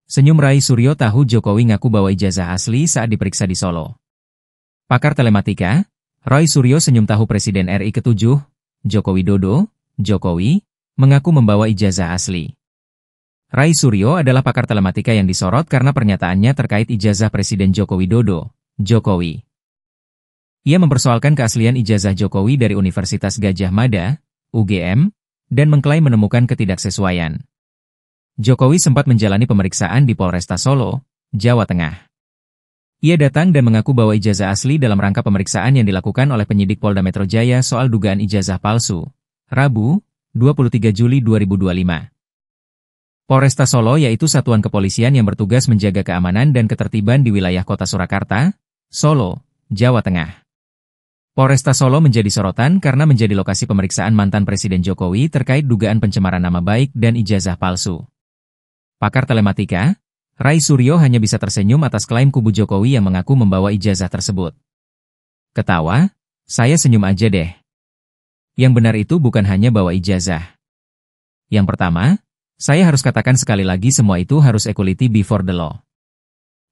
Senyum Rai Suryo tahu Jokowi ngaku bawa ijazah asli saat diperiksa di Solo. Pakar telematika, Roy Suryo senyum tahu Presiden RI ke-7, Joko Widodo, Jokowi, mengaku membawa ijazah asli. Rai Suryo adalah pakar telematika yang disorot karena pernyataannya terkait ijazah Presiden Joko Widodo, Jokowi. Ia mempersoalkan keaslian ijazah Jokowi dari Universitas Gadjah Mada, UGM, dan mengklaim menemukan ketidaksesuaian. Jokowi sempat menjalani pemeriksaan di Polresta Solo, Jawa Tengah. Ia datang dan mengaku bawa ijazah asli dalam rangka pemeriksaan yang dilakukan oleh penyidik Polda Metro Jaya soal dugaan ijazah palsu, Rabu, 23 Juli 2025. Polresta Solo yaitu satuan kepolisian yang bertugas menjaga keamanan dan ketertiban di wilayah Kota Surakarta, Solo, Jawa Tengah. Polresta Solo menjadi sorotan karena menjadi lokasi pemeriksaan mantan Presiden Jokowi terkait dugaan pencemaran nama baik dan ijazah palsu. Pakar telematika, Rai Suryo hanya bisa tersenyum atas klaim kubu Jokowi yang mengaku membawa ijazah tersebut. Ketawa, saya senyum aja deh. Yang benar itu bukan hanya bawa ijazah. Yang pertama, saya harus katakan sekali lagi semua itu harus equality before the law.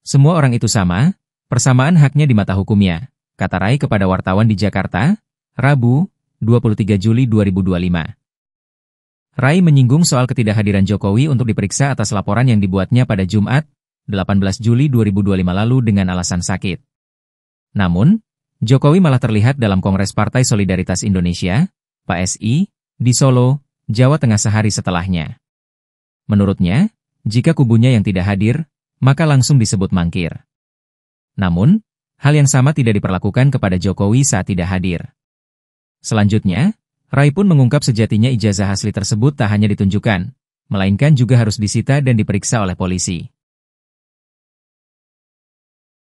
Semua orang itu sama, persamaan haknya di mata hukumnya, kata Rai kepada wartawan di Jakarta, Rabu, 23 Juli 2025. Rai menyinggung soal ketidakhadiran Jokowi untuk diperiksa atas laporan yang dibuatnya pada Jumat, 18 Juli 2025 lalu dengan alasan sakit. Namun, Jokowi malah terlihat dalam Kongres Partai Solidaritas Indonesia, PSI, di Solo, Jawa Tengah sehari setelahnya. Menurutnya, jika kubunya yang tidak hadir, maka langsung disebut mangkir. Namun, hal yang sama tidak diperlakukan kepada Jokowi saat tidak hadir. Selanjutnya, Rai pun mengungkap sejatinya ijazah asli tersebut tak hanya ditunjukkan, melainkan juga harus disita dan diperiksa oleh polisi.